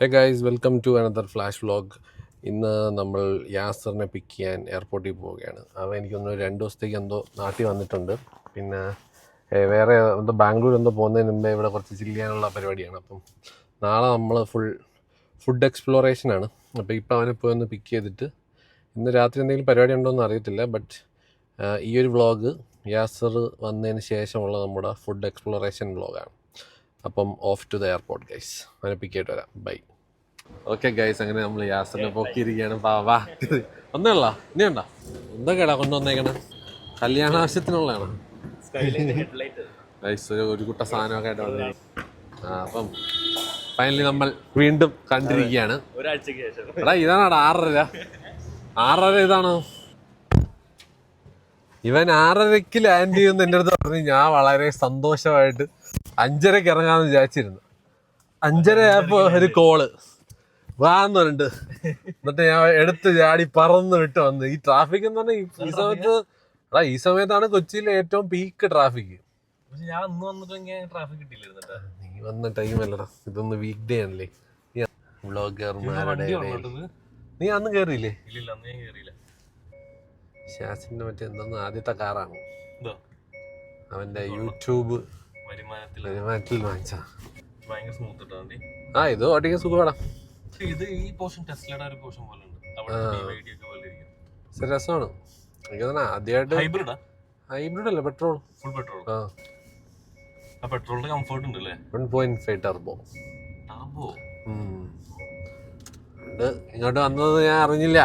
Hey guys, welcome to another flash vlog. ഇന്ന് നമ്മൾ യാസറിനെ പിക്ക് ചെയ്യാൻ എയർപോർട്ടിൽ പോവുകയാണ്. അവൻ എനിക്കൊന്ന് 2 ദിവസത്തേക്ക് എന്തോ നാട്ടിൽ വന്നിട്ടുണ്ട്. പിന്നെ വേറെ എന്തോ ബാംഗ്ലൂർ എന്തോ പോകുന്നതിന് മുമ്പേ ഇവിടെ കുറച്ച് ചില്ല് ചെയ്യാനുള്ള പരിപാടിയാണ്. അപ്പം നാളെ നമ്മൾ ഫുഡ് എക്സ്പ്ലോറേഷനാണ്. അപ്പോൾ ഇപ്പോൾ അവനെ പോയി ഒന്ന് പിക്ക് ചെയ്തിട്ട് ഇന്ന് രാത്രി എന്തെങ്കിലും പരിപാടി ഉണ്ടോ എന്ന് അറിയത്തില്ല. ബട്ട് ഈ ഒരു വ്ളോഗ് യാസർ വന്നതിന് ശേഷമുള്ള നമ്മുടെ ഫുഡ് എക്സ്പ്ലോറേഷൻ വ്ളോഗാണ്. അപ്പം of two the airport guys. അവനെ പിക്ക് ചെയ്തിട്ട് വരാം. ബൈ. ഓക്കെ ഗൈസ്, അങ്ങനെ നമ്മൾ യാസറിനെ പൊക്കിയിരിക്കുകയാണ്. വാ ഒന്നുമില്ല, ഇനിയുണ്ടോ എന്തൊക്കെയാടാ കൊണ്ടുവന്നേക്കണേ? കല്യാണ ആവശ്യത്തിനുള്ളതാണ് ഗൈസ്. ഒരു കുട്ട സാധനമൊക്കെ ആയിട്ട് വന്നു. അപ്പം ഫൈനലി നമ്മൾ വീണ്ടും കണ്ടിരിക്കുകയാണ്. ഒരാഴ്ചക്ക് ശേഷം. എടാ ഇതാണാടാ 6:30 ഇതാണോ? ഇവൻ 6:30 ലാൻഡ് ചെയ്യുമെന്ന് എൻ്റെ അടുത്ത് പറഞ്ഞു. ഞാൻ വളരെ സന്തോഷമായിട്ട് 5:30 ഇറങ്ങാമെന്ന് വിചാരിച്ചിരുന്നു. 5:30 ആയപ്പോൾ ഒരു കോള് വാന്ന് പറഞ്ഞിട്ട്, എന്നിട്ട് ഞാൻ എടുത്ത് ചാടി പറന്ന് വിട്ട് വന്ന്. ഈ ട്രാഫിക് എന്ന് പറഞ്ഞാൽ ഈ സമയത്ത് ഈ സമയത്താണ് കൊച്ചിയിലെ ഏറ്റവും പീക്ക് ട്രാഫിക്. ഞാൻ അന്ന് വന്നിട്ട് ട്രാഫിക് കിട്ടിയില്ല. നീ വന്ന ടൈമല്ലടാ, ഇതൊന്ന് വീക്ക് ഡേ ആണല്ലേ. വ്ളോഗർമാരുടെ നീ അന്ന് കേറിയില്ലേ? ഇല്ല, അന്ന് ഞാൻ കേറിയില്ല. ഷാസിന്റെ മറ്റേ എന്തെന്ന് ആദ്യത്തെ കാറാണ് അവന്റെ യൂട്യൂബ് വരുമാനത്തിൽ വാങ്ങിച്ച. ഭയങ്കര സ്മൂത്ത് ഇട്ടോ. ഇത് ഓട്ടിക്കാൻ സുഖമാടാ. ഇത് ഈ പോർഷൻ ടെസ്ലയുടെ ഒരു പോർഷൻ പോലെ ഉണ്ട്. രസമാണ്. എനിക്ക് തന്നെ ആദ്യമായിട്ട് ഹൈബ്രിഡ് അല്ല, പെട്രോൾ, ഫുൾ പെട്രോൾ. ആ പെട്രോളിന്റെ കംഫർട്ട് ഉണ്ട് അല്ലേ? 1.5 ടർബോ. ഇങ്ങോട്ട് വന്നത് ഞാൻ അറിഞ്ഞില്ല.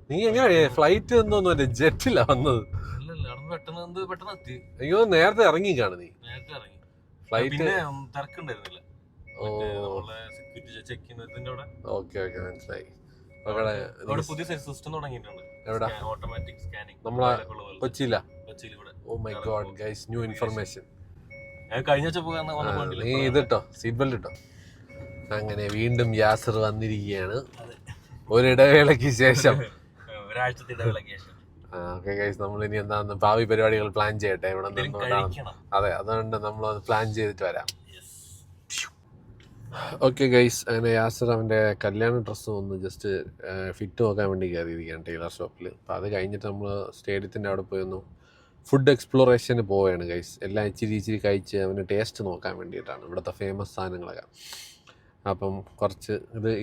നീ എങ്ങനെയാ ഫ്ലൈറ്റ് എന്തോന്നു ജെറ്റിലാ വന്നത്? അയ്യോ, നേരത്തെ ഇറങ്ങി കാണും നീ. ഫ്ലൈറ്റ് തിരക്കുണ്ടായിരുന്നില്ല. ഓക്കെ മനസ്സിലായി. പുതിയ സിസ്റ്റം തുടങ്ങിയിട്ടുണ്ട്. ഓട്ടോമാറ്റിക് സ്കാനിങ് നമ്മളെ കൊച്ചിയില. Oh my god guys, new information. കഴിഞ്ഞ നീ ഇതിട്ടോ, സീറ്റ് ബെൽറ്റ് ഇട്ടോ. അങ്ങനെ വീണ്ടും യാസർ വന്നിരിക്കുകയാണ് ഒരിടവേളയ്ക്ക് ശേഷം. ഒരാഴ്ചത്തെ ഇടവേളയ്ക്ക് ശേഷം. ഓക്കെ ഗൈസ്, നമ്മൾ ഇനി എന്താന്ന് ഭാവി പരിപാടികൾ പ്ലാൻ ചെയ്യട്ടെ. ഇവിടെ അതെ, അതുകൊണ്ട് നമ്മൾ പ്ലാൻ ചെയ്തിട്ട് വരാം. ഓക്കെ ഗൈസ്, അങ്ങനെ യാസർ അവൻ്റെ കല്യാണ ഡ്രസ്സ് ഒന്ന് ജസ്റ്റ് ഫിറ്റ് നോക്കാൻ വേണ്ടി കയറിയിരിക്കുകയാണ് ടൈലർ ഷോപ്പിൽ. അപ്പോൾ അത് കഴിഞ്ഞിട്ട് നമ്മൾ സ്റ്റേഡിയത്തിൻ്റെ അവിടെ പോയി ഒന്ന് ഫുഡ് എക്സ്പ്ലോറേഷന് പോവുകയാണ് ഗൈസ്. എല്ലാം ഇച്ചിരി കഴിച്ച് അവന് ടേസ്റ്റ് നോക്കാൻ വേണ്ടിയിട്ടാണ്, ഇവിടുത്തെ ഫേമസ് സാധനങ്ങളൊക്കെ. അപ്പം കുറച്ച്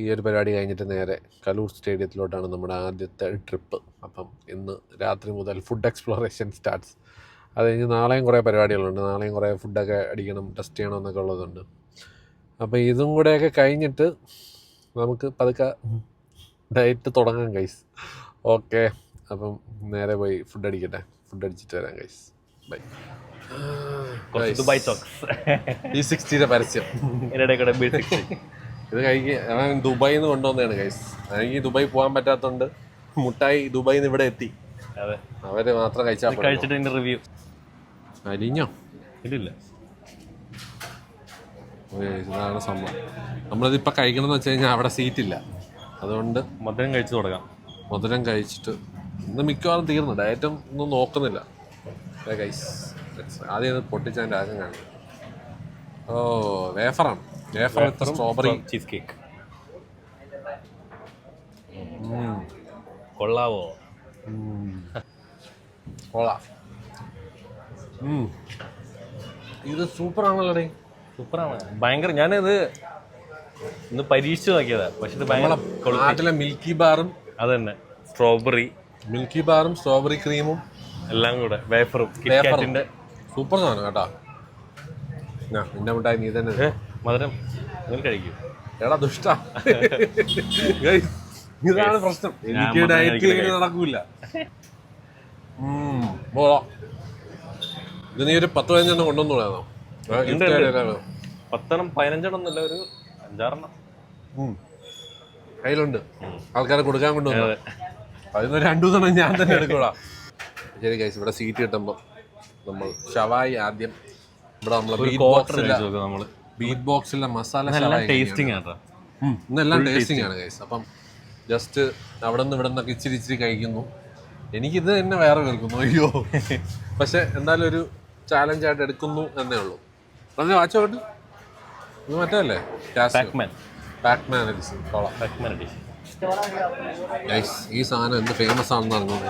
ഈ ഒരു പരിപാടി കഴിഞ്ഞിട്ട് നേരെ കലൂർ സ്റ്റേഡിയത്തിലോട്ടാണ് നമ്മുടെ ആദ്യത്തെ ട്രിപ്പ്. അപ്പം ഇന്ന് രാത്രി മുതൽ ഫുഡ് എക്സ്പ്ലോറേഷൻ സ്റ്റാർട്ട്സ്. അത് കഴിഞ്ഞ് നാളെയും കുറേ പരിപാടികളുണ്ട്. നാളെയും കുറേ ഫുഡൊക്കെ അടിക്കണം, ടെസ്റ്റ് ചെയ്യണം എന്നൊക്കെ ഉള്ളതുണ്ട്. അപ്പം ഇതും കൂടെയൊക്കെ കഴിഞ്ഞിട്ട് നമുക്ക് പതുക്കെ ഡയറ്റ് തുടങ്ങാം ഗൈസ്. ഓക്കെ, അപ്പം നേരെ പോയി ഫുഡ് അടിക്കട്ടെ. ഫുഡ് അടിച്ചിട്ട് വരാം ഗൈസ്. ബൈ. E60 പരസ്യം ഇത് കഴിക്കുക. അവൻ ദുബായിൽ നിന്ന് കൊണ്ടുവന്നതാണ് ഗൈസ്. എനിക്ക് ദുബായി പോകാൻ പറ്റാത്തതുകൊണ്ട് മുട്ടായി ദുബായിൽ നിന്ന് ഇവിടെ എത്തി. അവര് മാത്രം കഴിച്ചിട്ട് റിവ്യൂ അരിഞ്ഞോ ഇല്ല. ഇതാണ് സംഭവം. നമ്മളിതിപ്പോൾ കഴിക്കണമെന്ന് വെച്ച് കഴിഞ്ഞാൽ അവിടെ സീറ്റില്ല. അതുകൊണ്ട് മധുരം കഴിച്ചു തുടങ്ങാം. മധുരം കഴിച്ചിട്ട് ഇന്ന് മിക്കവാറും തീർന്നു. ഡയറ്റും ഒന്നും നോക്കുന്നില്ല ഗൈസ്. ആദ്യം പൊട്ടിച്ചതിൻ്റെ ആശം കാണിക്കും. ഓ, വേഫറാണ്. വേഫർ വിത്ത് സ്ട്രോബെറി ചീസ് കേക്ക്. കൊള്ളാവോ? കൊള്ളാം. ഇത് സൂപ്പറാണല്ലോ. സൂപ്പറാണ്, ഭയങ്കര. ഞാനിത് ഇന്ന് പരീക്ഷിച്ച് നോക്കിയതാ. പക്ഷെ ഇത് ഭയങ്കര നാട്ടിലെ മിൽക്കി ബാറും അത് തന്നെ, മിൽക്കി ബാറും സ്ട്രോബെറി ക്രീമും എല്ലാം കൂടെ, വേഫറും സൂപ്പർ സാധനം കേട്ടോ. നിന്റെ മുട്ടായി നീ തന്നെ മധുരം നിങ്ങൾ കഴിക്കും. എടാ ദുഷ്ട, ഇതാണ് പ്രശ്നം. എനിക്ക് ഡയറ്റ് നടക്കൂല. ഇത് നീ ഒരു 10-15 കൊണ്ടുവന്നോളാണോ? 10-15 ഒന്നുമില്ല, ഒരു 5-6 കയ്യിലുണ്ട്. ആൾക്കാരെ കൊടുക്കാൻ കൊണ്ടുവന്നത്. അതിന് 2 ദിവസം ഞാൻ തന്നെ എടുക്കൂടാ. ശരി ഗൈസ്, ഇവിടെ സീറ്റ് കിട്ടുമ്പോൾ നമ്മൾ ഷവായി ആദ്യം ഇവിടെ നമ്മൾ ബീറ്റ് ബോക്സിലെ മസാല ഇന്നെല്ലാം ടേസ്റ്റിംഗ് ആണ് ഗൈസ്. അപ്പം ജസ്റ്റ് അവിടെ നിന്ന് ഇവിടെ നിന്നൊക്കെ ഇച്ചിരി കഴിക്കുന്നു. എനിക്കിത് തന്നെ വേറെ കേൾക്കുന്നു. അയ്യോ, പക്ഷെ എന്തായാലും ഒരു ചാലഞ്ചായിട്ട് എടുക്കുന്നു എന്നേ ഉള്ളൂ. പറഞ്ഞ വാച്ച് നോക്കട്ടെ. ഇത് മറ്റേ പാക്മാൻ പാക്മാൻ എഡിഷൻ കൊള്ളാം. Pac-Man edition. ഗൈസ് ഈ സാധനം എന്ത് ഫേമസ് ആണെന്ന് അറിഞ്ഞത്.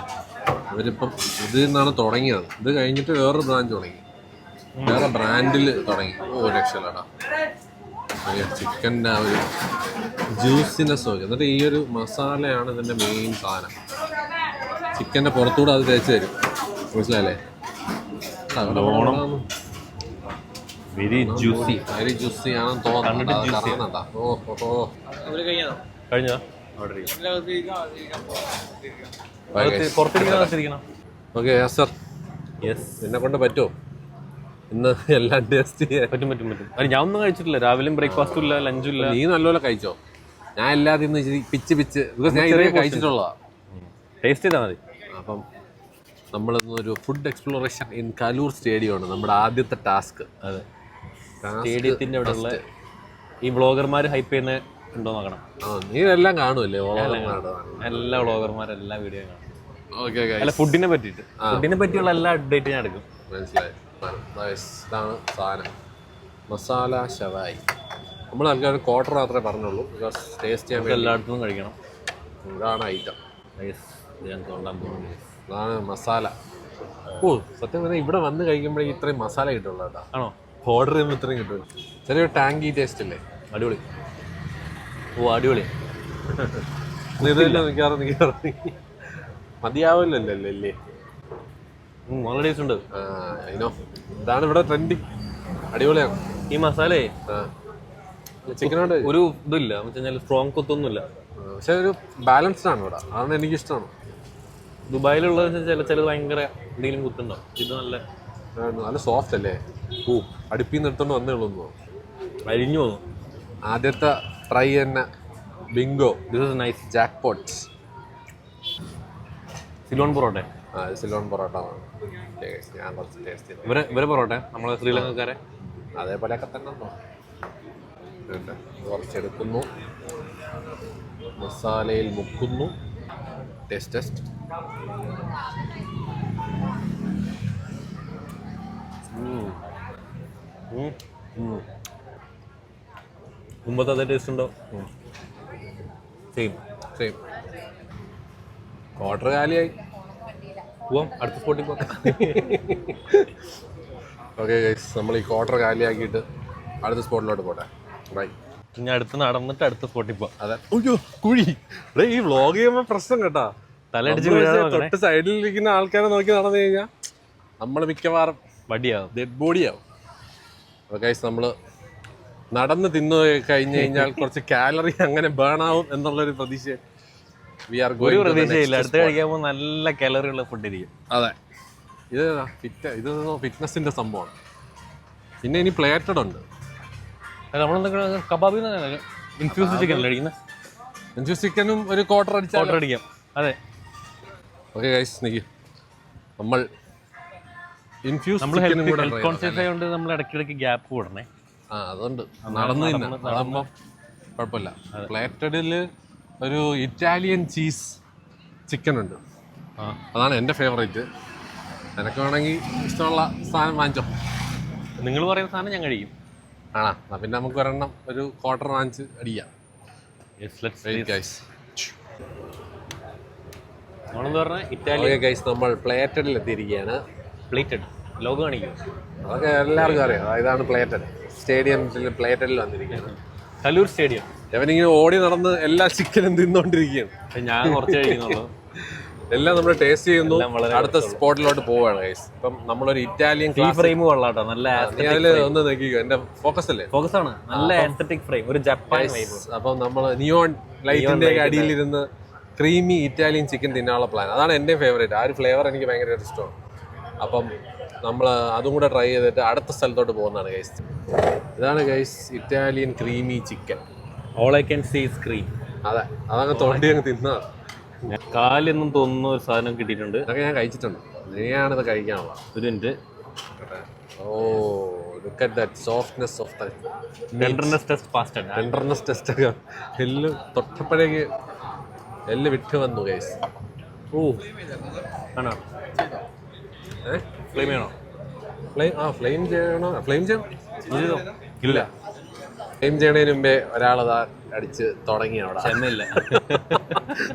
അവരിപ്പം ഇതിൽ നിന്നാണ് തുടങ്ങിയത്. ഇത് കഴിഞ്ഞിട്ട് വേറൊരു ബ്രാഞ്ച് തുടങ്ങി, വേറെ ബ്രാൻഡിൽ തുടങ്ങി. രക്ഷയില്ലടാ ചിക്കൻ്റെ ആ ഒരു ജ്യൂസിനെസ് നോക്കി. എന്നിട്ട് ഈ ഒരു മസാലയാണ് ഇതിൻ്റെ മെയിൻ സാധനം. ചിക്കൻ്റെ പുറത്തൂടെ അത് തേച്ച് തരും, മനസ്സിലായല്ലേ? വെരി ജ്യൂസി ആണെന്ന് തോന്നുന്നുണ്ടാ. കഴിഞ്ഞോ? പുറത്തിരിക്കണം. ഓക്കെ സർ, യെസ് എന്നെ കൊണ്ട് പറ്റുമോ ഇന്ന് എല്ലാം ടേസ്റ്റ് ചെയ്യാൻ? പറ്റും. ഞാൻ ഒന്നും കഴിച്ചിട്ടില്ല. രാവിലെയും ബ്രേക്ക്ഫാസ്റ്റും ഇല്ല, ലഞ്ചും ഇല്ല. നീ നല്ലപോലെ കഴിച്ചോ? ഞാൻ എല്ലാത്തിൽ നിന്ന് പിച്ച് ബിക്കോസ് ഞാൻ ഇതേ കഴിച്ചിട്ടുള്ളതാ. ടേസ്റ്റ് ചെയ്താൽ മതി. അപ്പം നമ്മളിന്നൊരു ഫുഡ് എക്സ്പ്ലോറേഷൻ ഇൻ കലൂർ സ്റ്റേഡിയമാണ് നമ്മുടെ ആദ്യത്തെ ടാസ്ക്. അതെ, സ്റ്റേഡിയത്തിൻ്റെ അവിടെ ഉള്ള ഈ വ്ളോഗർമാർ ഹൈപ്പ് ചെയ്യുന്ന ഉണ്ടോ നോക്കണം. നീ എല്ലാം കാണുമല്ലേ? എല്ലാ വ്ളോഗർമാരെല്ലാം വീഡിയോ കാണും. ഓക്കെ, അല്ല ഫുഡിനെ പറ്റിയുള്ള എല്ലാ അപ്ഡേറ്റ് ഞാൻ എടുക്കും. മനസ്സിലായി. ഇതാണ് സാധനം, മസാല ഷവായി. നമ്മൾ ആൾക്കാർ ക്വാർട്ടർ മാത്രമേ പറഞ്ഞുള്ളൂ, ബിക്കോസ് ടേസ്റ്റ് ചെയ്യാൻ വേണ്ടി എല്ലായിടത്തും കഴിക്കണം. ഇതാണ് ഐറ്റം. ഞാൻ തോണ്ടാൻ പോകുന്നത് അതാണ് മസാല. സത്യം പറഞ്ഞാൽ ഇവിടെ വന്ന് കഴിക്കുമ്പോഴേ ഇത്രയും മസാല കിട്ടുള്ളൂ കേട്ടോ. ആണോ? ഓർഡർ ചെയ്യുമ്പോൾ ഇത്രയും കിട്ടുള്ളൂ. ചെറിയൊരു ടാങ്കി ടേസ്റ്റ് അല്ലേ? അടിപൊളി. അടിപൊളി. നിൽക്കാറ് മതിയാവില്ലല്ലോ അല്ലേ? നല്ല ടേസ്റ്റ് ഉണ്ട്. ഇതാണ് ഇവിടെ ട്രെൻഡിങ്. അടിപൊളിയാണ് ഈ മസാലയെ. ചിക്കനോട് ഒരു ഇതില്ല എന്ന് വെച്ചാൽ സ്ട്രോങ് കൊത്തൊന്നുമില്ല, പക്ഷെ ഒരു ബാലൻസ്ഡ് ആണ് ഇവിടെ. അതാണ് എനിക്കിഷ്ടമാണ്. ദുബായിലുള്ളത് ചിലത് ഭയങ്കര എന്തെങ്കിലും കുത്തുണ്ടാവും. ഇത് നല്ല സോഫ്റ്റ് അല്ലേ? അടുപ്പിൽ നിന്ന് എടുത്തോണ്ട് വന്നേ ഉള്ളൂ. അരിഞ്ഞു പോകുന്നു. ആദ്യത്തെ ട്രൈ തന്നെ Bingo. This is nice. Jack pot. Ceylon parotta. Ceylon parotta ഞാൻ കുറച്ച് ടേസ്റ്റ് ചെയ്തു. ഇവരെ പൊറോട്ട നമ്മളെ ശ്രീലങ്കക്കാരെ അതേപോലെയൊക്കെ തന്നെ കുറച്ചെടുക്കുന്നു, മസാലയിൽ മുക്കുന്നു. ടെസ്റ്റ്. മുമ്പത്തെ അതേ ടേസ്റ്റ് ഉണ്ടോ? സെയിം. ക്വാർട്ടർ കാലിയായി. പോവാം, അടുത്ത സ്പോട്ടിൽ പോകാം. ഓക്കെ ഗൈസ്, നമ്മൾ ഈ ക്വാർട്ടർ കാലിയാക്കിയിട്ട് അടുത്ത സ്പോട്ടിലോട്ട് പോട്ടെ. ബൈ. ഇനി അടുത്ത് നടന്നിട്ട് അടുത്ത സ്പോട്ടിൽ പോവാം. അതെ. കുഴി ഈ വ്ളോഗ് ചെയ്യുമ്പോൾ പ്രശ്നം കേട്ടാ. തലടിച്ച് തൊട്ട് സൈഡിലിരിക്കുന്ന ആൾക്കാരെ നോക്കി നടന്നു കഴിഞ്ഞാൽ നമ്മൾ മിക്കവാറും വടിയാവും, ഡെഡ് ബോഡിയാവും. അപ്പോൾ ഗൈസ്, നമ്മൾ നടന്ന് തിന്നു കഴിഞ്ഞ് കഴിഞ്ഞാൽ കുറച്ച് കാലറി അങ്ങനെ ബേൺ ആവും എന്നുള്ളൊരു പ്രതീക്ഷ ഒരു പ്രതീക്ഷയില്ല. അടുത്ത് കഴിക്കുമ്പോൾ നല്ല കാലറി ഉള്ള ഫുഡ് ഇരിക്കും. അതെ, ഇത് ഫിറ്റ്നസിന്റെ സംഭവമാണ്. പിന്നെ ഇനി പ്ലേറ്റഡ് ഉണ്ട്. നമ്മളെന്തൊക്കെ കബാബി ഇൻഫ്യൂസ് ചിക്കൻ അല്ലേ അടിക്കുന്നത്? ഇൻഫ്യൂസ് ചിക്കനും ഒരു ക്വാർട്ടർ അടിക്കാം. അതെ. ഓക്കെ ഗൈസ്, നിക്ക്. നമ്മൾ ഇൻഫ്യൂസ് നമ്മൾ ഹെൽത്ത് കോൺഷ്യസ് ആയതുകൊണ്ട് നമ്മൾ ഇടയ്ക്കിടയ്ക്ക് ഗ്യാപ്പ് കൂടണേ. അതുകൊണ്ട് നടന്നു തന്നെ അതാകുമ്പോൾ കുഴപ്പമില്ല. പ്ലേറ്റഡിൽ ഒരു ഇറ്റാലിയൻ ചീസ് ചിക്കൻ ഉണ്ട്. അതാണ് എൻ്റെ ഫേവറേറ്റ്. നിനക്ക് വേണമെങ്കിൽ ഇഷ്ടമുള്ള സാധനം വാങ്ങിച്ചോ. നിങ്ങൾ പറയുന്ന സാധനം ഞാൻ കഴിക്കും. പിന്നെ നമുക്ക് ഒരെണ്ണം ഒരു ക്വാർട്ടർ വാങ്ങിച്ച് അടിക്കാം. നമ്മൾ പ്ലേറ്റഡിൽ എത്തിയിരിക്കുകയാണ്. പ്ലേറ്റഡ് ലോഗോ കാണിക്കും. അതൊക്കെ എല്ലാവർക്കും അറിയാം. ഇതാണ് പ്ലേറ്റഡ്. സ്റ്റേഡിയത്തിൽ പ്ലേറ്റഡിൽ വന്നിരിക്കുകയാണ്. കലൂർ സ്റ്റേഡിയം. അവനിങ്ങനെ ഓടി നടന്ന് എല്ലാ ചിക്കനും തിന്നോണ്ടിരിക്കുകയാണ്. ഞാൻ കുറച്ച് കഴിക്കുന്നുള്ളൂ. എല്ലാം നമ്മൾ ടേസ്റ്റ് ചെയ്യുന്നു. അടുത്ത സ്പോട്ടിലോട്ട് പോവാണ് ഗൈസ്. ഇപ്പം നമ്മളൊരു ഇറ്റാലിയൻ ഫ്രെയിം കൊള്ളാട്ടോ. നല്ല ഒന്ന് നോക്കിക്കോ. എന്റെ ഫോക്കസ് അല്ലേ? ഫോക്കസ് ആണ്. നല്ല ആസ്തെറ്റിക് ഫ്രെയിം, ഒരു ജപ്പാൻ വൈബ്. അപ്പം നമ്മൾ നിയോൺ ലൈറ്റിന്റെ അടിയിലിരുന്ന് ക്രീമി ഇറ്റാലിയൻ ചിക്കൻ തിന്നാനുള്ള പ്ലാൻ. അതാണ് എൻ്റെ ഫേവറേറ്റ്. ആ ഒരു ഫ്ലേവർ എനിക്ക് ഭയങ്കരമായിട്ട് ഇഷ്ടമാണ്. അപ്പം നമ്മൾ അതും കൂടെ ട്രൈ ചെയ്തിട്ട് അടുത്ത സ്ഥലത്തോട്ട് പോകുന്നതാണ് ഗൈസ്. ഇതാണ് guys Italian creamy chicken. All I can see is cream. അതെ, അതങ്ങ് തോണ്ടി അങ്ങ് തിന്നാ. കാലെന്നും തോന്നുന്ന ഒരു സാധനം കിട്ടിയിട്ടുണ്ട്. അതൊക്കെ ഞാൻ കഴിച്ചിട്ടുണ്ട്. നീയാണിത് കഴിക്കാനുള്ള. ഒരു minute. Look at that softness of the tenderness test passed. Tenderness test ഒക്കെ എല്ല് തൊട്ടപ്പോഴേക്ക് എല്ല് വിട്ട് വന്നു ഗൈസ്. ആണോ? ഫ്ലെയിം ചെയ്യണോ? ഫ്ലെയിം ചെയ്യണോ? ഫ്ലെയിം ചെയ്യണം. ഇല്ല, ക്ലെയിം ചെയ്യണതിന് മുമ്പേ ഒരാളതാ അടിച്ച് തുടങ്ങി അവിടെ. ക്ഷമയില്ല.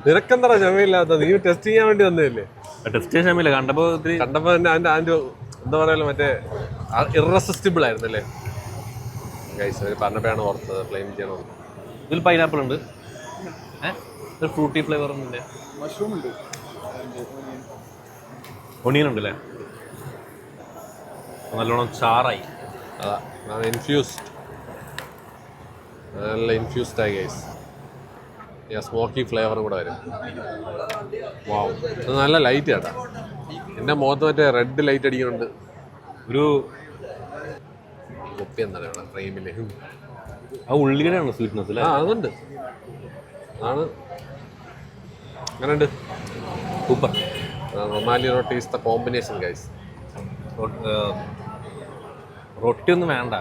നിനക്കെന്താ ക്ഷമയില്ലാത്ത? നീ ടെസ്റ്റ് ചെയ്യാൻ വേണ്ടി വന്നതല്ലേ? ടെസ്റ്റ് ചെയ്യാൻ ക്ഷമയില്ല. കണ്ടപ്പോ തന്നെ അതിന്റെ എന്താ പറയാ, മറ്റേ ഇറസിസ്റ്റിബിൾ ആയിരുന്നല്ലേ ഗൈസ്. അവർ പറഞ്ഞപ്പോഴാണ് ഓർത്തത് ക്ലെയിം ചെയ്യണമെന്ന്. ഇതിൽ പൈനാപ്പിൾ ഉണ്ട്, ഫ്രൂട്ടി ഫ്ലേവർ ഉണ്ട്, മഷ്റൂം ഉണ്ട്, ഒണിയൻ ഉണ്ട് അല്ലേ? നല്ലോണം ചാറായി. അതാ ഇൻഫ്യൂസ്ഡ്, നല്ല ഇൻഫ്യൂസ്ഡ് ആയി ഗൈസ്. സ്മോക്കി ഫ്ലേവറും കൂടെ വരും. വാവ്, അത് നല്ല ലൈറ്റ് കേട്ടാ. എൻ്റെ മുഖത്ത് മറ്റേ റെഡ് ലൈറ്റ് അടിക്കുന്നുണ്ട്. ഒരു കുപ്പി എന്താണ് ഇവിടെ ഫ്രെയിമില്? ആ ഉള്ളിയുടെയാണ് സ്വീറ്റ്നെസ് അല്ലേ? അതുണ്ട്. അതാണ്. അങ്ങനെയുണ്ട്. Super. Rumali roti is the combination guys. റൊട്ടി ഒന്നും വേണ്ട,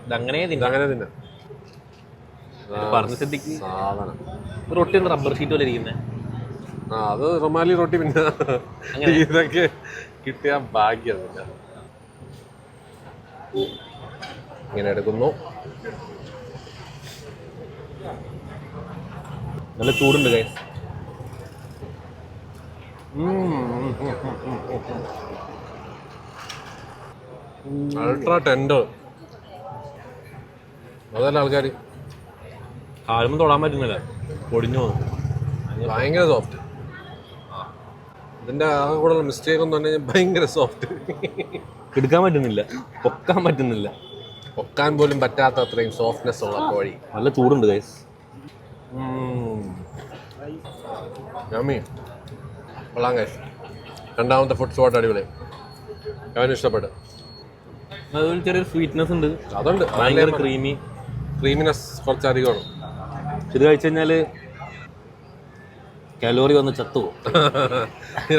ഇതങ്ങനെ അങ്ങനെ തിന്നെ പറഞ്ഞ സ്ഥിതിക്ക് സാധനം. റൊട്ടി റബ്ബർ ഷീറ്റ് പോലെ ഇരിക്കുന്നത്. അത് റൊമാലി റൊട്ടി. പിന്നെ ഇതൊക്കെ കിട്ടിയ ഭാഗ്യം. ഇങ്ങനെ എടുക്കുന്നു. നല്ല ചൂടുണ്ട് ഗൈസ്. Ultra tender. അതല്ല ആൾക്കാർ കാലൊന്നും തൊടാൻ പറ്റുന്നില്ല, പൊടിഞ്ഞു പോകുന്നു. ഭയങ്കര സോഫ്റ്റ്. ഇതിന്റെ ആകെ കൂടെ മിസ്റ്റേക്ക് എന്ന് പറഞ്ഞു കഴിഞ്ഞാൽ ഭയങ്കര സോഫ്റ്റ്. എടുക്കാൻ പറ്റുന്നില്ല, പൊക്കാൻ പറ്റുന്നില്ല. പൊക്കാൻ പോലും പറ്റാത്ത അത്രയും സോഫ്റ്റ്നെസ് ഉള്ള കോഴി. നല്ല ചൂടുണ്ട് ഗൈസ്. കൊള്ളാം ഗൈസ്. രണ്ടാമത്തെ ഫുഡ് സ്പോട്ട് അടിപൊളി. അവന് ഇഷ്ടപ്പെട്ടു. അതൊരു ചെറിയൊരു സ്വീറ്റ്നെസ് ഉണ്ട്. അതുണ്ട്. ഭയങ്കര ക്രീമിനെസ് കുറച്ചധികമാണ്. ഇത് കഴിച്ചു കഴിഞ്ഞാല് കലോറി വന്ന് ചത്തു.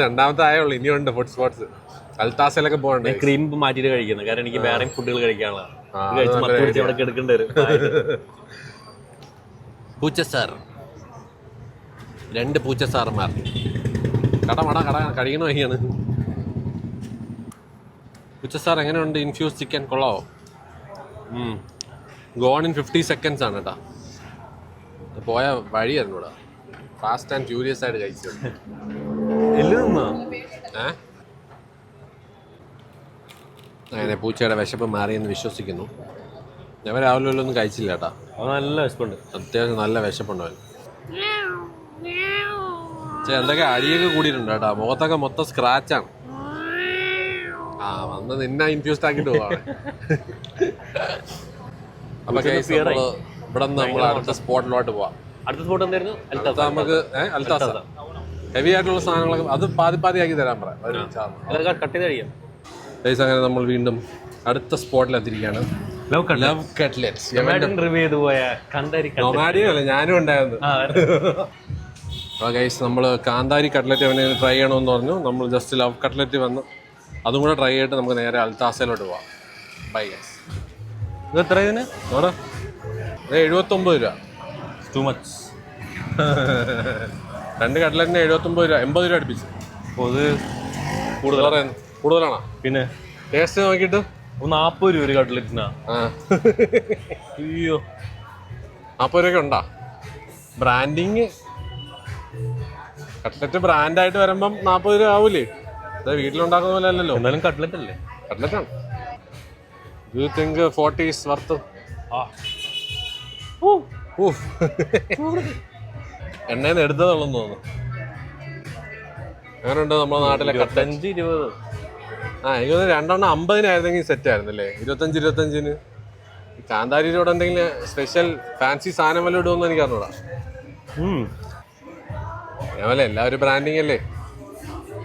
രണ്ടാമത്തെ ആയുള്ളൂ, ഇനിയുണ്ട് ഫുഡ് സ്പോട്ട്സ്. അൽത്താസയിലൊക്കെ പോകണ്ടേ? ക്രീം മാറ്റിയിട്ട് കഴിക്കുന്നത്, കാരണം എനിക്ക് വേറെയും ഫുഡുകൾ കഴിക്കാനുള്ളതാണ്. അവിടെ എടുക്കേണ്ടി വരും. പൂച്ചസാർ, 2 പൂച്ചസാറന്മാർ. കട കഴിക്കണ വഴിയാണ്. പൂച്ചസാർ എങ്ങനെയുണ്ട്? ഇൻഫ്യൂസ് ചിക്കൻ കൊള്ളാവോ? ഗോൺ ഇൻ 50 seconds ആണ് കേട്ടോ. പോയ വഴിയായിരുന്നു ഇവിടെ. ഫാസ്റ്റ് ആൻഡ് ഫ്യൂരിയസ് ആയിട്ട് കഴിച്ചത്. അങ്ങനെ പൂച്ചയുടെ വിശപ്പ് മാറിയെന്ന് വിശ്വസിക്കുന്നു. ഞാൻ രാവിലെ ഒന്നും കഴിച്ചില്ല കേട്ടോ. നല്ല വിശപ്പുണ്ട്, അത്യാവശ്യം നല്ല വിശപ്പുണ്ടാവും. എന്തൊക്കെ അടിയൊക്കെ കൂടിയിട്ടുണ്ട് കേട്ടോ. മുഖത്തൊക്കെ മൊത്തം സ്ക്രാച്ചാണ്. വന്ന് നിന്നെ ഇൻഫ്യൂസ്ഡ് ആക്കിയിട്ട് പോവാണ്. അപ്പൊ ഇവിടെ നിന്ന് നമ്മൾ അടുത്ത സ്പോട്ടിലോട്ട് പോവാം. അടുത്ത സ്പോട്ട് എന്തായിരുന്നു? നമുക്ക് അൽത്താസ. ഹെവി ആയിട്ടുള്ള സാധനങ്ങളൊക്കെ അത് പാതി ആക്കി തരാൻ പറയാം. കട്ട് ചെയ്ത് കഴിയാം. അങ്ങനെ നമ്മൾ വീണ്ടും അടുത്ത സ്പോട്ടിലെത്തിയിരിക്കുകയാണ്. ലവ് കട്ട്ലെറ്റ്സ്. ഞാനും ഉണ്ടായിരുന്നു. അപ്പോൾ ഗൈസ്, നമ്മൾ കാന്താരി കട്ട്ലറ്റ് അവനെ ട്രൈ ചെയ്യണമെന്ന് പറഞ്ഞു. നമ്മൾ ജസ്റ്റ് ലവ് കട്ട്ലറ്റ് വന്ന് അതും കൂടെ ട്രൈ ചെയ്തിട്ട് നമുക്ക് നേരെ അൽത്താസയിലോട്ട് പോവാം. Bye guys. ഇത് എത്ര ഇതിന്? 79 രൂപ. Too much. 2 കട്ട്ലറ്റിന് 79 രൂപ, 80 രൂപ അടുപ്പിച്ച്. അത് കൂടുതലാണോ? പിന്നെ ടേസ്റ്റ് നോക്കിയിട്ട് 40 രൂപ ഒരു കട്ട്ലറ്റിനാ. അയ്യോ, 40 രൂപയ്ക്ക് ഉണ്ടാ? ബ്രാൻഡിങ് കട്ട്ലറ്റ് ബ്രാൻഡായിട്ട് വരുമ്പം 40 രൂപ ആവൂലേ? അത് വീട്ടിലുണ്ടാക്കുന്ന പോലെ അല്ലല്ലോ. എന്നാലും കട്ട്ലറ്റ് അല്ലേ? കട്ട്ലറ്റാണ്. You think 40 is worth? എണ്ണയിൽ എടുത്തതുള്ളൂ തോന്നുന്നു. അങ്ങനെയുണ്ട് നമ്മുടെ നാട്ടിലെ 25-20. എനിക്ക് തോന്നുന്നു 2 50-ആയിരുന്നെങ്കിൽ സെറ്റ് ആയിരുന്നല്ലേ? 25-25 കാന്താരിയിലൂടെ എന്തെങ്കിലും സ്പെഷ്യൽ ഫാൻസി സാധനം വല്ലതും ഇടുമെന്ന് എനിക്ക് അറിഞ്ഞൂടാ. അതല്ലേ, എല്ലാവരും ബ്രാൻഡിങ് അല്ലേ,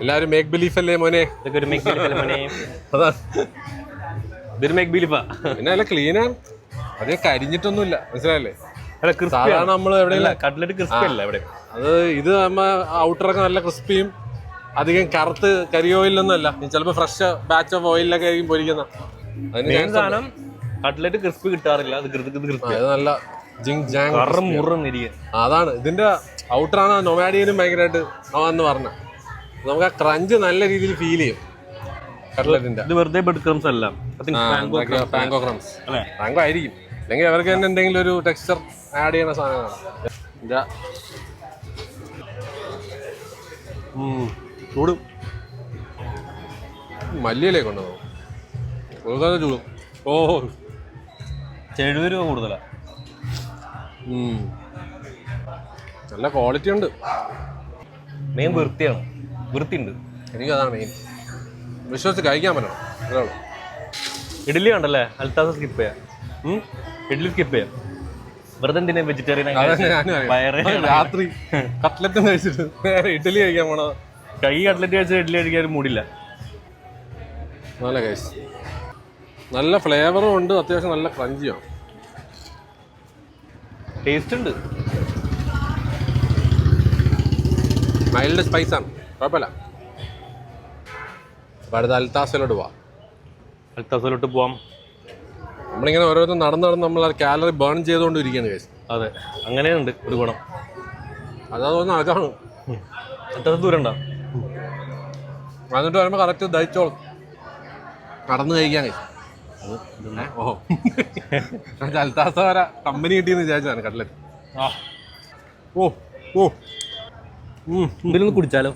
എല്ലാവരും മേക്ക് ബിലീഫ് അല്ലേ മോനെ? പിന്നെ അല്ല ക്ലീനാണ്, അധികം കരിഞ്ഞിട്ടൊന്നുമില്ല, മനസ്സിലായല്ലേ? സാധാരണ നമ്മൾ എവിടെയെങ്കിലും അത് ഇത് നമ്മ ഔട്ടറൊക്കെ നല്ല ക്രിസ്പിയും അധികം കറുത്ത് കരി ഓയിലൊന്നുമല്ല. ചിലപ്പോൾ ഫ്രഷ് ബാച്ച് ഓഫ് ഓയിലൊക്കെ ആയിരിക്കും പൊരിക്കുന്ന. കട്ട്ലറ്റ് ക്രിസ്പി കിട്ടാറില്ല, അത് നല്ല ജിങ് ജാങ്. അതാണ് ഇതിന്റെ ഔട്ടറാണ്. നൊമാഡിയനും ഭയങ്കരമായിട്ട് എന്ന് പറഞ്ഞ നമുക്ക് ആ ക്രഞ്ച് നല്ല രീതിയിൽ ഫീൽ ചെയ്യും കട്ട്ലറ്റിന്റെ. വെറുതെ ബ്രെഡ് ക്രംസ് അല്ല, പാങ്കോ ക്രംസ്. പാങ്കോ ആയിരിക്കും. അല്ലെങ്കിൽ അവർക്ക് തന്നെ എന്തെങ്കിലും ഒരു ടെക്സ്ചർ ആഡ് ചെയ്യണ സാധനമാണ്. ചൂടും മല്ലിയിലേക്ക് ഉണ്ടോ കൂടുതൽ ചൂടും. ഓ 70 രൂപ കൂടുതലാണ്. നല്ല ക്വാളിറ്റി ഉണ്ട്. മെയിൻ വൃത്തിയാണ്, വൃത്തിയുണ്ട്. എനിക്കതാണ് മെയിൻ. വിശ്വസിച്ച് കഴിക്കാൻ പറ്റണം. അതേയുള്ളൂ. ഇഡ്ഡലി ഉണ്ടല്ലേ, അൽത്താസ സ്കിപ്പ് ചെയ്യാം. ഇഡ്ഡലി സ്കിപ്പ് ചെയ്യാം. വെറുതെ എന്തിനാ വെജിറ്റേറിയൻ രാത്രി കട്ട്ലറ്റ് കഴിച്ചിട്ട് നേരെ ഇഡ്ഡലി കഴിക്കാൻ പോണോ? കട്ട്ലറ്റ് കഴിച്ചാൽ ഇഡ്ഡലി കഴിക്കാൻ മൂടില്ല. നല്ല കേസ്, നല്ല ഫ്ലേവറും ഉണ്ട്, അത്യാവശ്യം നല്ല ക്രഞ്ചിയാണ്, ടേസ്റ്റ് ഉണ്ട്. മൈൽഡ് സ്പൈസാണ്, കുഴപ്പമില്ല. അപ്പോൾ അടുത്ത അൽത്താസയിലോട്ട് പോവാം. അൽത്താസയിലോട്ട് പോവാം. നമ്മളിങ്ങനെ ഓരോരുത്തർ നടന്ന് നമ്മൾ കാലറി ബേൺ ചെയ്തുകൊണ്ടിരിക്കുകയാണ് കേസ്. അതെ, അങ്ങനെയുണ്ട് ഒരു ഗുണം. അതാ തോന്നുന്നു അതാണ്. എത്ര ദൂരം ഉണ്ടോ? എന്നിട്ട് വരുമ്പോൾ കറക്റ്റ് ദഹിച്ചോളും. നടന്ന് കഴിക്കാൻ കഴിച്ചു. ഓഹോ, അൽത്താസ വരെ കമ്പനി കിട്ടിയെന്ന് വിചാരിച്ചതാണ് കട്ട്ലറ്റ്. ഓ ഓ ഇതിലൊന്ന് കുടിച്ചാലോ?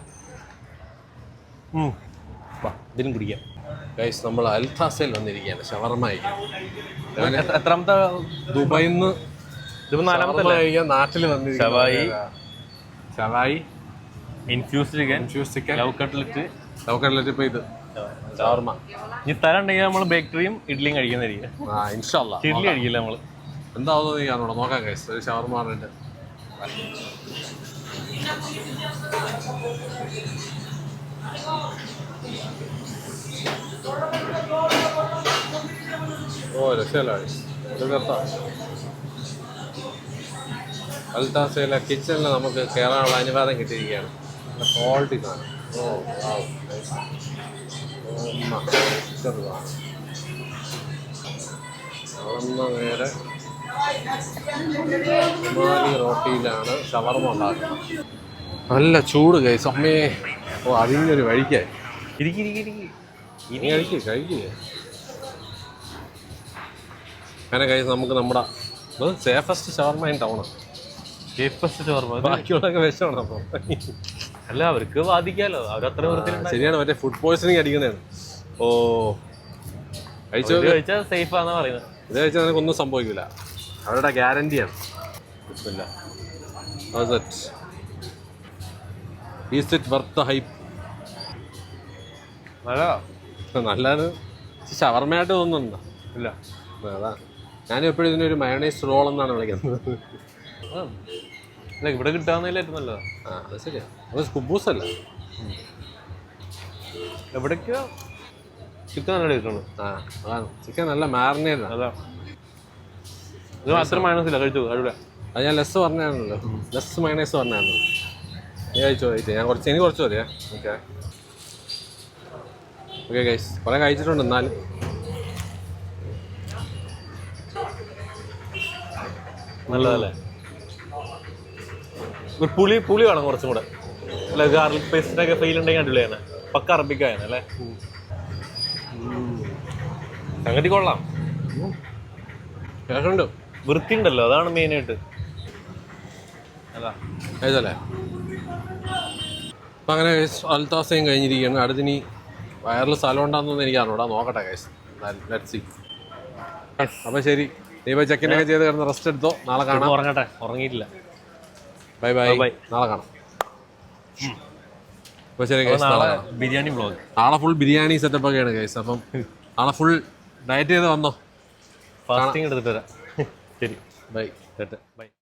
ഇതിലും കുടിക്കാം. ഗൈസ്, നമ്മൾ അൽത്താസയിൽ വന്നിരിക്കുകയാണ് ഷവർമ കഴിക്കാൻ. എത്രാമത്തെ? ദുബായിൽ നിന്ന് ഇതിപ്പോ 4ാമത്തെ കഴിക്കാൻ നാട്ടിൽ വന്നിരിക്കുന്നത്. ഷവായി, ഇൻഫ്യൂസ്ഡ് ചിക്കൻ, ലവ് കട്ട്ലറ്റ്. ഇപ്പൊ ഇത് ഷവർമ. ഈ സ്ഥലം ഉണ്ടെങ്കിൽ നമ്മൾ ബേക്കറിയും ഇഡ്ഡലിയും കഴിക്കുന്നതായിരിക്കും. ഇൻഷാ അല്ലാ. ഇഡ്ഡലി കഴിക്കില്ല നമ്മള്. എന്താവുന്നു നീ കാണോളൂ. നോക്കാം ഗൈസ്, ഒരു ഷവർമ പറഞ്ഞിട്ട്. ഓ രക്ഷയില്ല. അൽത്താസയിലെ കിച്ചണിൽ നമുക്ക് കയറാനുള്ള അനുവാദം കിട്ടിയിരിക്കുകയാണ്. ക്വാളിറ്റി സാധനം. ഓ ചെറുതാണ്. നേരെ റുമാലി റോട്ടിയിലാണ് ഷവർമ ഉണ്ടാക്കുന്നത്. നല്ല ചൂട് ഗൈസ്. അമ്മേ, ഓ അതിനൊരു വഴിക്കായി. ഇനി കഴിക്കില്ലേ അങ്ങനെ കഴിച്ച് നമുക്ക് നമ്മുടെ സേഫസ്റ്റ് ഷവർമ ഇൻ ടൗണാണ്. സേഫസ്റ്റ് ഷവർമ. ബാക്കിയുള്ളതൊക്കെ വിഷമാണ്. അപ്പം അല്ല, അവർക്ക് വാദിക്കാലോ, അവരത്ര ശരിയാണ്. മറ്റേ ഫുഡ് പോയ്സണിങ് അടിക്കുന്നതാണ്. ഓ കഴിച്ചാൽ സേഫ് ആണെന്നാ പറയുന്നത്. ഇത് കഴിച്ചാൽ നിനക്കൊന്നും സംഭവിക്കില്ല, അവരുടെ ഗ്യാരണ്ടിയാണ്. നല്ലത് ഷവർമയായിട്ട് തോന്നുന്നുണ്ടോ? ഇല്ല. അതാ ഞാനും എപ്പോഴും ഇതിനൊരു മയണൈസ് റോൾ എന്നാണ് വിളിക്കുന്നത്. അല്ല, ഇവിടെ കിട്ടാവുന്നതിൽ ഏറ്റവും നല്ലതാ. അത് ശരിയാ. അത് കുബൂസ് അല്ല, എവിടേക്കോ ചിക്കൻ നല്ല കഴിക്കണം. അതാണ് ചിക്കൻ നല്ല മാറിനേറ്റാണ്. അതാ, ഇത് മാത്രം മൈനസില്ല, കഴിച്ചു കഴിവില്ല. അത് ഞാൻ ലെസ് പറഞ്ഞാണല്ലോ, ലെസ് മൈനൈസ് പറഞ്ഞാണല്ലോ. നീ കഴിച്ചോ? ഞാൻ എനിക്ക് കുറച്ച് മതിയാ. ഓക്കെ ഓക്കെ ഗൈസ്, കുറേ കഴിച്ചിട്ടുണ്ട്. എന്നാലും നല്ലതല്ലേ? പുളി വേണം കുറച്ചും കൂടെ. അല്ല, ഗാർലിക് പേസ്റ്റിനൊക്കെ ഫെയിൽ ഉണ്ടെങ്കിൽ അടിപൊളിയാണ്. പക്ക അറബിക്കായാണ് അല്ലേ? സംഗതി കൊള്ളാം. കേട്ടുണ്ട്, വൃത്തി ഉണ്ടല്ലോ, അതാണ് മെയിനായിട്ട്. അതാ കഴിച്ചല്ലേ? അപ്പം അങ്ങനെ അൽത്താസയും കഴിഞ്ഞിരിക്കുകയാണ്. അടുത്തിനി വയറിൽ സ്ഥലം ഉണ്ടാകുന്നൊന്നും എനിക്ക് അറിഞ്ഞൂടാ. നോക്കട്ടെ ഗൈസ്, ലെറ്റ്സ് സീ. അപ്പം ശരി, നീ പോയി ചെക്കിനൊക്കെ ചെയ്ത് കിടന്ന് റെസ്റ്റ് എടുത്തോ. നാളെ കാണാം. ഉറങ്ങട്ടെ, ഉറങ്ങിയിട്ടില്ല. ബൈ ബൈ, നാളെ കാണാം. അപ്പോൾ ശരി ഗൈസ്, നാളെ ബിരിയാണി വ്ളോഗ്. നാളെ ഫുൾ ബിരിയാണി സെറ്റപ്പ് ഒക്കെയാണ് ഗൈസ്. അപ്പം നാളെ ഫുൾ ഡയറ്റ് ചെയ്ത് വന്നോ. ഫാസ്റ്റിംഗ് എടുത്തിട്ട് വരാം. ശരി, ബൈ ബൈ.